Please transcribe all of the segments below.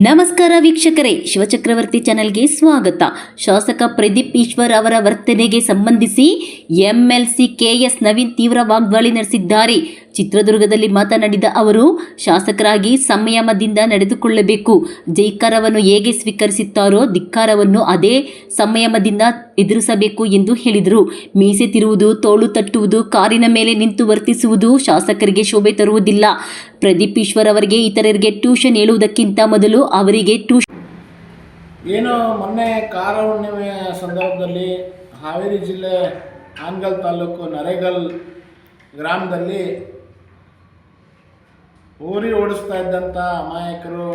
ನಮಸ್ಕಾರ ವೀಕ್ಷಕರೇ, ಶಿವಚಕ್ರವರ್ತಿ ಚಾನೆಲ್ಗೆ ಸ್ವಾಗತ. ಶಾಸಕ ಪ್ರದೀಪ್ ಈಶ್ವರ್ ಅವರ ವರ್ತನೆಗೆ ಸಂಬಂಧಿಸಿ ಎಂಎಲ್ಸಿ ಕೆಎಸ್ ನವೀನ್ ತೀವ್ರ ವಾಗ್ದಾಳಿ ನಡೆಸಿದ್ದಾರೆ. ಚಿತ್ರದುರ್ಗದಲ್ಲಿ ಮಾತನಾಡಿದ ಅವರು, ಶಾಸಕರಾಗಿ ಸಂಯಮದಿಂದ ನಡೆದುಕೊಳ್ಳಬೇಕು. ಜೈಕಾರವನ್ನು ಹೇಗೆ ಸ್ವೀಕರಿಸುತ್ತಾರೋ ಧಿಕ್ಕಾರವನ್ನು ಅದೇ ಸಂಯಮದಿಂದ ಎದುರಿಸಬೇಕು ಎಂದು ಹೇಳಿದರು. ಮೀಸೆ ತಿರುವುದು, ತೋಳು ತಟ್ಟುವುದು, ಕಾರಿನ ಮೇಲೆ ನಿಂತು ವರ್ತಿಸುವುದು ಶಾಸಕರಿಗೆ ಶೋಭೆ ತರುವುದಿಲ್ಲ. ಪ್ರದೀಪ್ ಈಶ್ವರ್ ಅವರಿಗೆ ಇತರರಿಗೆ ಟ್ಯೂಷನ್ ಹೇಳುವುದಕ್ಕಿಂತ ಮೊದಲು ಅವರಿಗೆ ಏನು ಮೊನ್ನೆ ಕಾರ ಹುಣ್ಣಿಮೆಯ ಸಂದರ್ಭದಲ್ಲಿ ಹಾವೇರಿ ಜಿಲ್ಲೆ ಹಾನಗಲ್ ತಾಲೂಕು ನರೇಗಲ್ ಗ್ರಾಮದಲ್ಲಿ ಹೋರಿ ಓಡಿಸ್ತಾ ಇದ್ದಂಥ ಅಮಾಯಕರು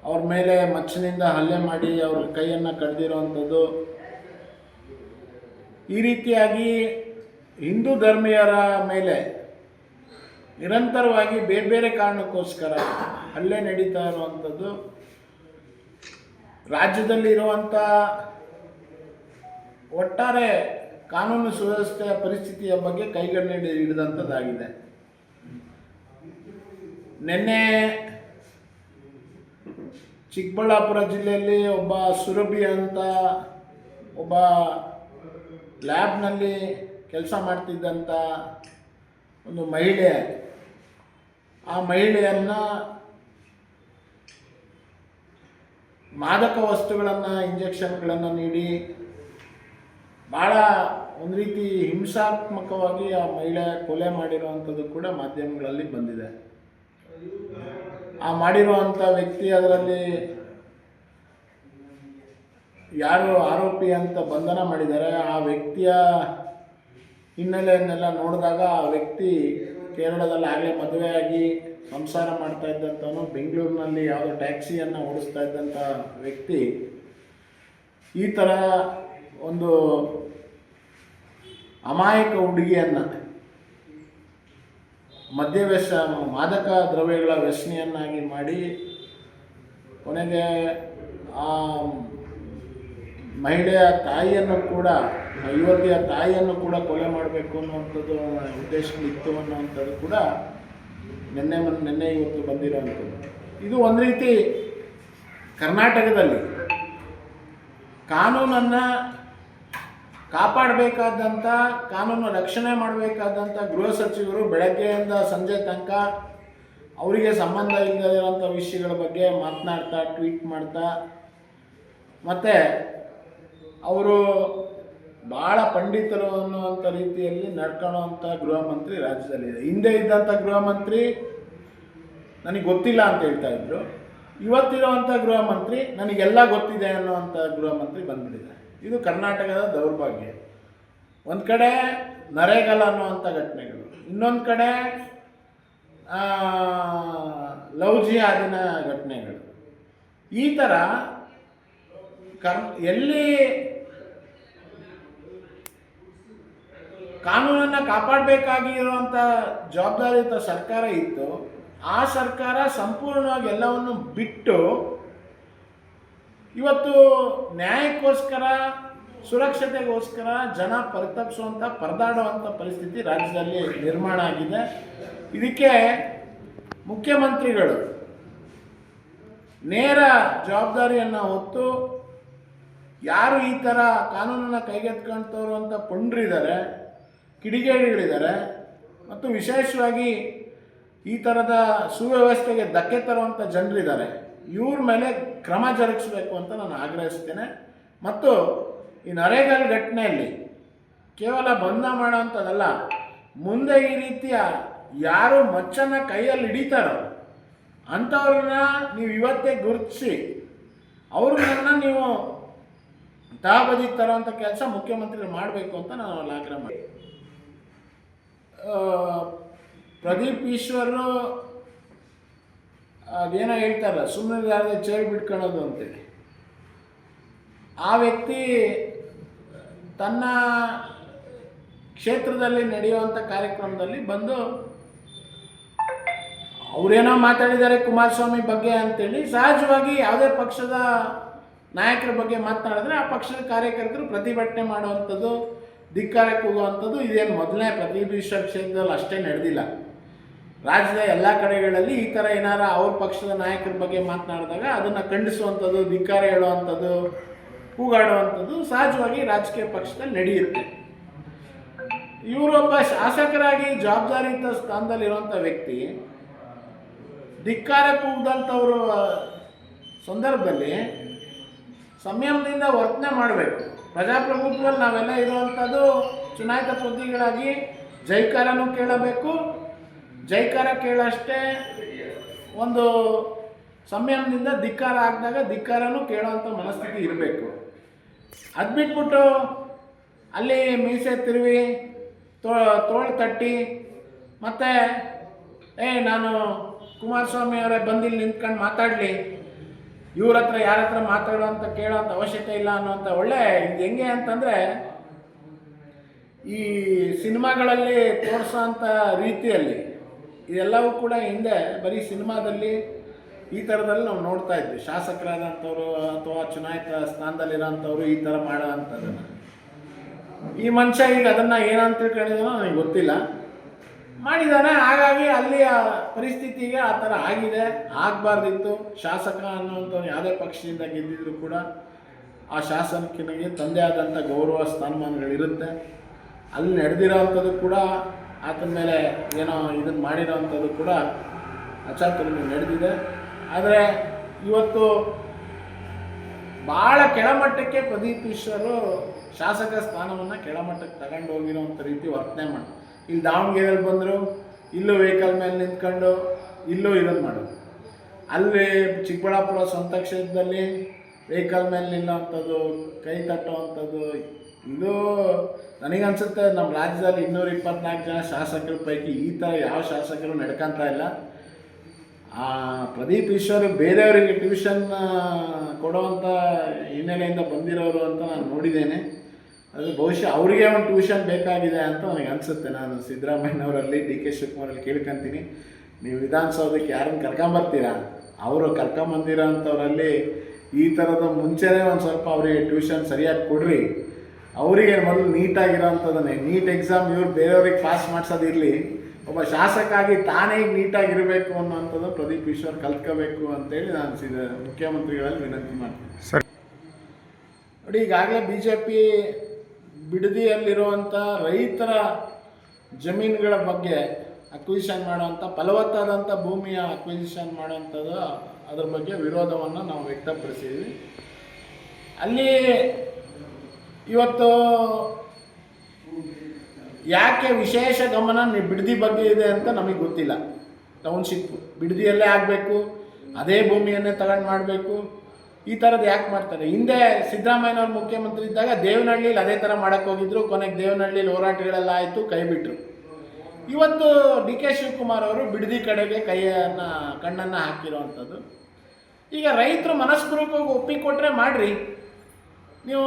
ಅವ್ರ ಮೇಲೆ ಮಚ್ಚಿನಿಂದ ಹಲ್ಲೆ ಮಾಡಿ ಅವ್ರ ಕೈಯನ್ನು ಕಡ್ದಿರುವಂಥದ್ದು, ಈ ರೀತಿಯಾಗಿ ಹಿಂದೂ ಧರ್ಮೀಯರ ಮೇಲೆ ನಿರಂತರವಾಗಿ ಬೇರೆ ಬೇರೆ ಕಾರಣಕ್ಕೋಸ್ಕರ ಹಲ್ಲೆ ನಡೀತಾ ಇರುವಂಥದ್ದು ರಾಜ್ಯದಲ್ಲಿರುವಂಥ ಒಟ್ಟಾರೆ ಕಾನೂನು ಸುವ್ಯವಸ್ಥೆಯ ಪರಿಸ್ಥಿತಿಯ ಬಗ್ಗೆ ಕೈಗನ್ನಡಿ ಹಿಡಿದಂಥದ್ದಾಗಿದೆ. ನಿನ್ನೆ ಚಿಕ್ಕಬಳ್ಳಾಪುರ ಜಿಲ್ಲೆಯಲ್ಲಿ ಒಬ್ಬ ಸುರಭಿ ಅಂತ ಒಬ್ಬ ಲ್ಯಾಬ್ನಲ್ಲಿ ಕೆಲಸ ಮಾಡ್ತಿದ್ದಂಥ ಒಂದು ಮಹಿಳೆ, ಆ ಮಹಿಳೆಯನ್ನು ಮಾದಕ ವಸ್ತುಗಳನ್ನು ಇಂಜೆಕ್ಷನ್ಗಳನ್ನು ನೀಡಿ ಭಾಳ ಒಂದು ರೀತಿ ಹಿಂಸಾತ್ಮಕವಾಗಿ ಆ ಮಹಿಳೆ ಕೊಲೆ ಮಾಡಿರುವಂಥದ್ದು ಕೂಡ ಮಾಧ್ಯಮಗಳಲ್ಲಿ ಬಂದಿದೆ. ಆ ಮಾಡಿರುವಂಥ ವ್ಯಕ್ತಿ ಅದರಲ್ಲಿ ಯಾರು ಆರೋಪಿ ಅಂತ ಬಂಧನ ಮಾಡಿದ್ದಾರೆ, ಆ ವ್ಯಕ್ತಿಯ ಹಿನ್ನೆಲೆಯನ್ನೆಲ್ಲ ನೋಡಿದಾಗ ಆ ವ್ಯಕ್ತಿ ಕೇರಳದಲ್ಲಿ ಆಗಲೇ ಮದುವೆಯಾಗಿ ಸಂಸಾರ ಮಾಡ್ತಾ ಇದ್ದಂಥವನು, ಬೆಂಗಳೂರಿನಲ್ಲಿ ಯಾವುದೋ ಟ್ಯಾಕ್ಸಿಯನ್ನು ಓಡಿಸ್ತಾ ಇದ್ದಂಥ ವ್ಯಕ್ತಿ ಈ ಥರ ಒಂದು ಅಮಾಯಕ ಹುಡುಗಿಯನ್ನು ಮಾದಕ ದ್ರವ್ಯಗಳ ವ್ಯಸನಿಯನ್ನಾಗಿ ಮಾಡಿ ಕೊನೆಗೆ ಆ ಮಹಿಳೆಯ ತಾಯಿಯನ್ನು ಕೂಡ, ಯುವತಿಯ ತಾಯಿಯನ್ನು ಕೂಡ ಕೊಲೆ ಮಾಡಬೇಕು ಅನ್ನುವಂಥದ್ದು ಉದ್ದೇಶಗಳಿತ್ತು ಅನ್ನುವಂಥದ್ದು ಕೂಡ ನಿನ್ನೆ ಇವತ್ತು ಬಂದಿರೋವಂಥದ್ದು. ಇದು ಒಂದು ರೀತಿ ಕರ್ನಾಟಕದಲ್ಲಿ ಕಾನೂನನ್ನು ಕಾಪಾಡಬೇಕಾದಂಥ, ಕಾನೂನು ರಕ್ಷಣೆ ಮಾಡಬೇಕಾದಂಥ ಗೃಹ ಸಚಿವರು ಬೆಳಗ್ಗೆಯಿಂದ ಸಂಜೆ ತನಕ ಅವರಿಗೆ ಸಂಬಂಧ ಇಲ್ಲದಿರೋಂಥ ವಿಷಯಗಳ ಬಗ್ಗೆ ಮಾತನಾಡ್ತಾ, ಟ್ವೀಟ್ ಮಾಡ್ತಾ, ಮತ್ತು ಅವರು ಭಾಳ ಪಂಡಿತರು ಅನ್ನುವಂಥ ರೀತಿಯಲ್ಲಿ ನಡ್ಕೊಳ್ಳೋವಂಥ ಗೃಹ ಮಂತ್ರಿ ರಾಜ್ಯದಲ್ಲಿದೆ. ಹಿಂದೆ ಇದ್ದಂಥ ಗೃಹ ಮಂತ್ರಿ ನನಗೆ ಗೊತ್ತಿಲ್ಲ ಅಂತ ಹೇಳ್ತಾ ಇದ್ರು, ಇವತ್ತಿರುವಂಥ ಗೃಹ ಮಂತ್ರಿ ನನಗೆಲ್ಲ ಗೊತ್ತಿದೆ ಅನ್ನುವಂಥ ಗೃಹ ಮಂತ್ರಿ ಬಂದ್ಬಿಟ್ಟಿದೆ. ಇದು ಕರ್ನಾಟಕದ ದೌರ್ಭಾಗ್ಯ. ಒಂದು ಕಡೆ ನರೇಗಲ್ ಅನ್ನುವಂಥ ಘಟನೆಗಳು, ಇನ್ನೊಂದು ಕಡೆ ಲವ್ ಜಿಹಾದಿನ ಘಟನೆಗಳು. ಈ ಥರ ಎಲ್ಲಿ ಕಾನೂನನ್ನು ಕಾಪಾಡಬೇಕಾಗಿರುವಂಥ ಜವಾಬ್ದಾರಿಯುತ ಸರ್ಕಾರ ಇತ್ತು, ಆ ಸರ್ಕಾರ ಸಂಪೂರ್ಣವಾಗಿ ಎಲ್ಲವನ್ನು ಬಿಟ್ಟು ಇವತ್ತು ನ್ಯಾಯಕ್ಕೋಸ್ಕರ, ಸುರಕ್ಷತೆಗೋಸ್ಕರ ಜನ ಪರದಾಡುವಂಥ ಪರಿಸ್ಥಿತಿ ರಾಜ್ಯದಲ್ಲಿ ನಿರ್ಮಾಣ ಆಗಿದೆ. ಇದಕ್ಕೆ ಮುಖ್ಯಮಂತ್ರಿಗಳು ನೇರ ಜವಾಬ್ದಾರಿಯನ್ನು ಹೊತ್ತು ಯಾರು ಈ ಥರ ಕಾನೂನನ್ನು ಕೈಗೆತ್ಕೊಳ್ತವ್ರು ಅಂತ ಪುಂಡ್ರಿದ್ದಾರೆ, ಕಿಡಿಗೇಡಿಗಳಿದ್ದಾರೆ, ಮತ್ತು ವಿಶೇಷವಾಗಿ ಈ ಥರದ ಸುವ್ಯವಸ್ಥೆಗೆ ಧಕ್ಕೆ ತರುವಂಥ ಜನರಿದ್ದಾರೆ, ಇವ್ರ ಮೇಲೆ ಕ್ರಮ ಜರುಗಿಸಬೇಕು ಅಂತ ನಾನು ಆಗ್ರಹಿಸ್ತೇನೆ. ಮತ್ತು ಈ ನರೇಗಲ್ ಘಟನೆಯಲ್ಲಿ ಕೇವಲ ಬಂಧ ಮಾಡೋವಂಥದ್ದಲ್ಲ, ಮುಂದೆ ಈ ರೀತಿಯ ಯಾರು ಮಚ್ಚನ್ನು ಕೈಯಲ್ಲಿ ಹಿಡಿತಾರೋ ಅಂಥವ್ರನ್ನ ನೀವು ಇವತ್ತೇ ಗುರುತಿಸಿ ಅವ್ರನ್ನ ನೀವು ತಹಬದಿಗೆ ತರೋವಂಥ ಕೆಲಸ ಮುಖ್ಯಮಂತ್ರಿಗಳು ಮಾಡಬೇಕು ಅಂತ ನಾನು ಅಲ್ಲಿ ಆಗ್ರಹ ಮಾಡಿ. ಪ್ರದೀಪ್ ಈಶ್ವರು ಅದೇನೋ ಹೇಳ್ತಾರಲ್ಲ, ಸುಮ್ಮನೆ ಯಾರದೇ ಚೇಳು ಬಿಟ್ಕೊಳ್ಳೋದು ಅಂತೇಳಿ, ಆ ವ್ಯಕ್ತಿ ತನ್ನ ಕ್ಷೇತ್ರದಲ್ಲಿ ನಡೆಯುವಂಥ ಕಾರ್ಯಕ್ರಮದಲ್ಲಿ ಬಂದು ಅವರೇನೋ ಮಾತಾಡಿದ್ದಾರೆ ಕುಮಾರಸ್ವಾಮಿ ಬಗ್ಗೆ ಅಂತೇಳಿ, ಸಹಜವಾಗಿ ಯಾವುದೇ ಪಕ್ಷದ ನಾಯಕರ ಬಗ್ಗೆ ಮಾತನಾಡಿದ್ರೆ ಆ ಪಕ್ಷದ ಕಾರ್ಯಕರ್ತರು ಪ್ರತಿಭಟನೆ ಮಾಡುವಂಥದ್ದು, ಧಿಕ್ಕಾರಕ್ಕೆ ಹೋಗುವಂಥದ್ದು ಇದೇನು ಮೊದಲನೇ ಪ್ರದೀಪ್ ಈಶ್ವರ್ ಕ್ಷೇತ್ರದಲ್ಲಿ ಅಷ್ಟೇ ನಡೆದಿಲ್ಲ. ರಾಜ್ಯದ ಎಲ್ಲ ಕಡೆಗಳಲ್ಲಿ ಈ ಥರ ಏನಾರ ಅವ್ರ ಪಕ್ಷದ ನಾಯಕರ ಬಗ್ಗೆ ಮಾತನಾಡಿದಾಗ ಅದನ್ನು ಖಂಡಿಸುವಂಥದ್ದು, ಧಿಕ್ಕಾರ ಹೇಳುವಂಥದ್ದು, ಕೂಗಾಡುವಂಥದ್ದು ಸಹಜವಾಗಿ ರಾಜಕೀಯ ಪಕ್ಷದಲ್ಲಿ ನಡೆಯುತ್ತೆ. ಇವರೊಬ್ಬ ಶಾಸಕರಾಗಿ ಜವಾಬ್ದಾರಿಯುತ ಸ್ಥಾನದಲ್ಲಿರುವಂಥ ವ್ಯಕ್ತಿ ಧಿಕ್ಕಾರ ಕೂಗದಂಥವ್ರ ಸಂದರ್ಭದಲ್ಲಿ ಸಂಯಮದಿಂದ ವರ್ತನೆ ಮಾಡಬೇಕು. ಪ್ರಜಾಪ್ರಭುತ್ವದಲ್ಲಿ ನಾವೆಲ್ಲ ಇರುವಂಥದ್ದು ಚುನಾಯಿತ ಪ್ರತಿನಿಧಿಗಳಾಗಿ ಜೈಕಾರನೂ ಕೇಳಬೇಕು, ಜೈಕಾರ ಕೇಳೋಷ್ಟೇ ಒಂದು ಸಂಯಮದಿಂದ ಧಿಕ್ಕಾರ ಆಗಿದಾಗ ಧಿಕ್ಕಾರನೂ ಕೇಳೋವಂಥ ಮನಸ್ಥಿತಿ ಇರಬೇಕು. ಅದು ಬಿಟ್ಬಿಟ್ಟು ಅಲ್ಲಿ ಮೀಸೆ ತಿರುವಿ ತೋಳು ತಟ್ಟಿ ಮತ್ತು ನಾನು ಕುಮಾರಸ್ವಾಮಿ ಅವರೇ ಬಂದಿಲ್ಲಿ ನಿಂತ್ಕೊಂಡು ಮಾತಾಡಲಿ, ಇವ್ರ ಹತ್ರ ಯಾರ ಹತ್ರ ಮಾತಾಡೋಂಥ ಕೇಳೋಂಥ ಅವಶ್ಯಕತೆ ಇಲ್ಲ ಅನ್ನೋಂಥ ಒಳ್ಳೆ ಇದು ಹೆಂಗೆ ಅಂತಂದರೆ ಈ ಸಿನಿಮಾಗಳಲ್ಲಿ ತೋರಿಸೋಂಥ ರೀತಿಯಲ್ಲಿ ಇದೆಲ್ಲವೂ ಕೂಡ ಹಿಂದೆ ಬರೀ ಸಿನಿಮಾದಲ್ಲಿ ಈ ಥರದಲ್ಲಿ ನಾವು ನೋಡ್ತಾ ಇದ್ವಿ. ಶಾಸಕರಾದಂಥವ್ರು ಅಥವಾ ಚುನಾಯಿತ ಸ್ಥಾನದಲ್ಲಿರೋಂಥವ್ರು ಈ ಥರ ಮಾಡೋ ಅಂಥದ್ದನ್ನು. ಈ ಮನುಷ್ಯ ಈಗ ಅದನ್ನು ಏನಂತ ತಿಳ್ಕೊಂಡಿದ್ದಾನೋ ನನಗೆ ಗೊತ್ತಿಲ್ಲ, ಮಾಡಿದ್ದಾನೆ. ಹಾಗಾಗಿ ಅಲ್ಲಿಯ ಪರಿಸ್ಥಿತಿಗೆ ಆ ಥರ ಆಗಿದೆ. ಆಗಬಾರ್ದಿತ್ತು. ಶಾಸಕ ಅನ್ನುವಂಥವ್ನು ಯಾವುದೇ ಪಕ್ಷದಿಂದ ಗೆದ್ದಿದ್ರು ಕೂಡ ಆ ಶಾಸಕನಿಗೆ ತಂದೆ ಆದಂಥ ಗೌರವ ಸ್ಥಾನಮಾನಗಳಿರುತ್ತೆ. ಅಲ್ಲಿ ನಡೆದಿರೋವಂಥದ್ದು ಕೂಡ ಆತನ ಮೇಲೆ ಏನೋ ಇದನ್ನು ಮಾಡಿರೋವಂಥದ್ದು ಕೂಡ ಅಚಾತುರ್ಯ ನಡೆದಿದೆ. ಆದರೆ ಇವತ್ತು ಭಾಳ ಕೆಳಮಟ್ಟಕ್ಕೆ ಪ್ರದೀಪ್ ಈಶ್ವರು ಶಾಸಕ ಸ್ಥಾನವನ್ನು ಕೆಳಮಟ್ಟಕ್ಕೆ ತಗೊಂಡು ಹೋಗಿರೋವಂಥ ರೀತಿ ವರ್ತನೆ ಮಾಡಿ, ಇಲ್ಲಿ ದಾವಣಗೆರೆಯಲ್ಲಿ ಬಂದರು, ಇಲ್ಲೂ ವೆಹಿಕಲ್ ಮೇಲೆ ನಿಂತ್ಕೊಂಡು ಇಲ್ಲೂ ಇದನ್ನು ಮಾಡೋದು, ಅಲ್ಲಿ ಚಿಕ್ಕಬಳ್ಳಾಪುರ ಸ್ವಂತ ಕ್ಷೇತ್ರದಲ್ಲಿ ವೆಹಿಕಲ್ ಮೇಲೆ ನಿಲ್ಲೋವಂಥದ್ದು, ಕೈ ತಟ್ಟುವಂಥದ್ದು. ಇದು ನನಗನ್ಸುತ್ತೆ ನಮ್ಮ ರಾಜ್ಯದಲ್ಲಿ 224 ಜನ ಶಾಸಕರ ಪೈಕಿ ಈ ಥರ ಯಾವ ಶಾಸಕರು ನಡ್ಕೊತ ಇಲ್ಲ. ಪ್ರದೀಪ್ ಈಶ್ವರ್ ಬೇರೆಯವರಿಗೆ ಟ್ಯೂಷನ್ ಕೊಡೋವಂಥ ಹಿನ್ನೆಲೆಯಿಂದ ಬಂದಿರೋರು ಅಂತ ನಾನು ನೋಡಿದ್ದೇನೆ. ಅದು ಬಹುಶಃ ಅವರಿಗೆ ಒಂದು ಟ್ಯೂಷನ್ ಬೇಕಾಗಿದೆ ಅಂತ ನನಗೆ ಅನಿಸುತ್ತೆ. ನಾನು ಸಿದ್ದರಾಮಯ್ಯನವರಲ್ಲಿ, ಡಿ ಕೆ ಶಿವಕುಮಾರಲ್ಲಿ ಕೇಳ್ಕೊತೀನಿ, ನೀವು ವಿಧಾನಸೌಧಕ್ಕೆ ಯಾರನ್ನು ಕರ್ಕೊಂಬರ್ತೀರಾ, ಅವರು ಕರ್ಕೊಂಬಂದಿರೋ ಅಂಥವರಲ್ಲಿ ಈ ಥರದ ಮುಂಚೆನೇ ಒಂದು ಸ್ವಲ್ಪ ಅವರಿಗೆ ಟ್ಯೂಷನ್ ಸರಿಯಾಗಿ ಕೊಡ್ರಿ. ಅವರಿಗೆ ಮೊದಲು ನೀಟಾಗಿರೋವಂಥದ್ದನ್ನೇ, ನೀಟ್ ಎಕ್ಸಾಮ್ ಇವ್ರು ಬೇರೆಯವ್ರಿಗೆ ಪಾಸ್ ಮಾಡಿಸೋದಿರಲಿ, ಒಬ್ಬ ಶಾಸಕಾಗಿ ತಾನೇ ನೀಟಾಗಿರಬೇಕು ಅನ್ನೋವಂಥದ್ದು ಪ್ರದೀಪ್ ಈಶ್ವರ್ ಕಲ್ತ್ಕೋಬೇಕು ಅಂತೇಳಿ ನಾನು ಮುಖ್ಯಮಂತ್ರಿಗಳಲ್ಲಿ ವಿನಂತಿ ಮಾಡ್ತೀನಿ. ಸರಿ ನೋಡಿ, ಈಗಾಗಲೇ BJP ಬಿಡದಿಯಲ್ಲಿರುವಂಥ ರೈತರ ಜಮೀನುಗಳ ಬಗ್ಗೆ ಅಕ್ವಿಸಿಷನ್ ಮಾಡುವಂಥ, ಫಲವತ್ತಾದಂಥ ಭೂಮಿಯ ಅಕ್ವಿಸಿಷನ್ ಮಾಡುವಂಥದ್ದು, ಅದರ ಬಗ್ಗೆ ವಿರೋಧವನ್ನು ನಾವು ವ್ಯಕ್ತಪಡಿಸಿದ್ವಿ. ಅಲ್ಲಿ ಇವತ್ತು ಯಾಕೆ ವಿಶೇಷ ಗಮನ ಬಿಡದಿ ಬಗ್ಗೆ ಇದೆ ಅಂತ ನಮಗೆ ಗೊತ್ತಿಲ್ಲ. ಟೌನ್ಶಿಪ್ ಬಿಡದಿಯಲ್ಲೇ ಆಗಬೇಕು, ಅದೇ ಭೂಮಿಯನ್ನೇ ತಗೊಂಡು ಮಾಡಬೇಕು, ಈ ಥರದ್ದು ಯಾಕೆ ಮಾಡ್ತಾರೆ? ಹಿಂದೆ ಸಿದ್ದರಾಮಯ್ಯನವ್ರು ಮುಖ್ಯಮಂತ್ರಿ ಇದ್ದಾಗ ದೇವನಹಳ್ಳಿಲಿ ಅದೇ ಥರ ಮಾಡೋಕ್ಕೆ ಹೋಗಿದ್ರು. ಕೊನೆಗೆ ದೇವನಹಳ್ಳಿಲಿ ಹೋರಾಟಗಳೆಲ್ಲ ಆಯಿತು, ಕೈ ಬಿಟ್ಟರು. ಇವತ್ತು ಡಿ ಕೆ ಶಿವಕುಮಾರ್ ಅವರು ಬಿಡದಿ ಕಡೆಗೆ ಕಣ್ಣನ್ನು ಹಾಕಿರೋವಂಥದ್ದು. ಈಗ ರೈತರು ಮನಸ್ಪೂರ್ವಕವಾಗಿ ಒಪ್ಪಿಕೊಟ್ರೆ ಮಾಡಿರಿ, ನೀವು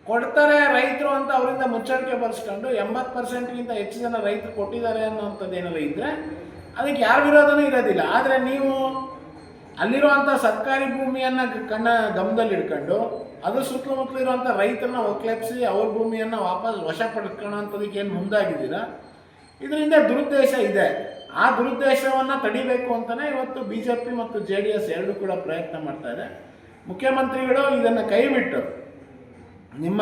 ಕೊಡ್ತಾರೆ ರೈತರು ಅಂತ ಅವರಿಂದ ಮುಚ್ಚಳಿಕೆ ಬರೆಸ್ಕೊಂಡು 80%ಗಿಂತ ಹೆಚ್ಚು ಜನ ರೈತರು ಕೊಟ್ಟಿದ್ದಾರೆ ಅನ್ನೋಂಥದ್ದು ಏನಾದ್ರು ಇದ್ದರೆ ಅದಕ್ಕೆ ಯಾರ ವಿರೋಧನೂ ಇರೋದಿಲ್ಲ. ಆದರೆ ನೀವು ಅಲ್ಲಿರುವಂಥ ಸರ್ಕಾರಿ ಭೂಮಿಯನ್ನು ಗಮನದಲ್ಲಿ ಇಟ್ಕೊಂಡು ಅದು ಸುತ್ತಮುತ್ತಲು ಇರುವಂಥ ರೈತರನ್ನ ಒಕ್ಲೆಪ್ಸಿ ಅವ್ರ ಭೂಮಿಯನ್ನು ವಾಪಸ್ ವಶಪಡ್ಕೊಳ್ಳೋಂಥದಕ್ಕೆ ಏನು ಮುಂದಾಗಿದ್ದೀರಾ, ಇದರಿಂದ ದುರುದ್ದೇಶ ಇದೆ. ಆ ದುರುದ್ದೇಶವನ್ನು ತಡಿಬೇಕು ಅಂತಲೇ ಇವತ್ತು BJP ಮತ್ತು JDS ಎರಡೂ ಕೂಡ ಪ್ರಯತ್ನ ಮಾಡ್ತಾಯಿದೆ. ಮುಖ್ಯಮಂತ್ರಿಗಳು ಇದನ್ನು ಕೈಬಿಟ್ಟು ನಿಮ್ಮ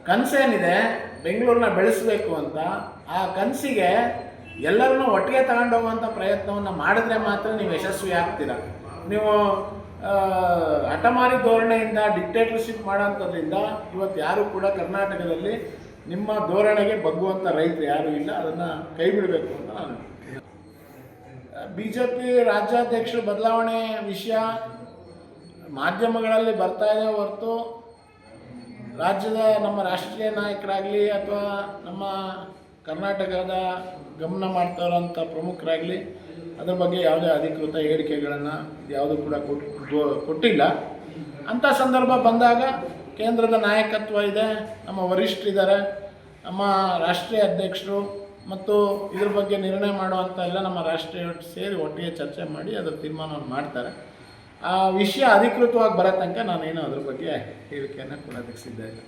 ಕನಸೇನಿದೆ ಬೆಂಗಳೂರನ್ನ ಬೆಳೆಸಬೇಕು ಅಂತ, ಆ ಕನಸಿಗೆ ಎಲ್ಲರನ್ನೂ ಒಟ್ಟಿಗೆ ತಗೊಂಡೋಗುವಂಥ ಪ್ರಯತ್ನವನ್ನು ಮಾಡಿದ್ರೆ ಮಾತ್ರ ನೀವು ಯಶಸ್ವಿ ಆಗ್ತೀರ. ನೀವು ಹಠಮಾರಿ ಧೋರಣೆಯಿಂದ ಡಿಕ್ಟೇಟರ್ಶಿಪ್ ಮಾಡೋಂಥದ್ರಿಂದ ಇವತ್ತು ಯಾರೂ ಕೂಡ ಕರ್ನಾಟಕದಲ್ಲಿ ನಿಮ್ಮ ಧೋರಣೆಗೆ ಬಗ್ಗುವಂಥ ರೈತರು ಯಾರೂ ಇಲ್ಲ. ಅದನ್ನು ಕೈ ಬಿಡಬೇಕು ಅಂತ ನಾನು BJP ರಾಜ್ಯಾಧ್ಯಕ್ಷರು ಬದಲಾವಣೆ ವಿಷಯ ಮಾಧ್ಯಮಗಳಲ್ಲಿ ಬರ್ತಾ ಇದೆ ಹೊರತು ರಾಜ್ಯದ ನಮ್ಮ ರಾಷ್ಟ್ರೀಯ ನಾಯಕರಾಗಲಿ ಅಥವಾ ನಮ್ಮ ಕರ್ನಾಟಕದ ಗಮನ ಮಾಡ್ತಾ ಇರೋಂಥ ಪ್ರಮುಖರಾಗಲಿ ಅದ್ರ ಬಗ್ಗೆ ಯಾವುದೇ ಅಧಿಕೃತ ಹೇಳಿಕೆಗಳನ್ನು ಯಾವುದೂ ಕೂಡ ಕೊಟ್ಟಿಲ್ಲ. ಅಂಥ ಸಂದರ್ಭ ಬಂದಾಗ ಕೇಂದ್ರದ ನಾಯಕತ್ವ ಇದೆ, ನಮ್ಮ ವರಿಷ್ಠರಿದ್ದಾರೆ, ನಮ್ಮ ರಾಷ್ಟ್ರೀಯ ಅಧ್ಯಕ್ಷರು ಮತ್ತು ಇದ್ರ ಬಗ್ಗೆ ನಿರ್ಣಯ ಮಾಡುವಂಥ ಎಲ್ಲ ನಮ್ಮ ರಾಷ್ಟ್ರೀಯ ಸೇರಿ ಒಟ್ಟಿಗೆ ಚರ್ಚೆ ಮಾಡಿ ಅದರ ತೀರ್ಮಾನವನ್ನು ಮಾಡ್ತಾರೆ. ಆ ವಿಷಯ ಅಧಿಕೃತವಾಗಿ ಬರೋ ತನಕ ನಾನೇನು ಅದ್ರ ಬಗ್ಗೆ ಹೇಳಿಕೆಯನ್ನು ಕೊಡೋದಕ್ಕೆ ಸಿದ್ಧ ಇಲ್ಲ.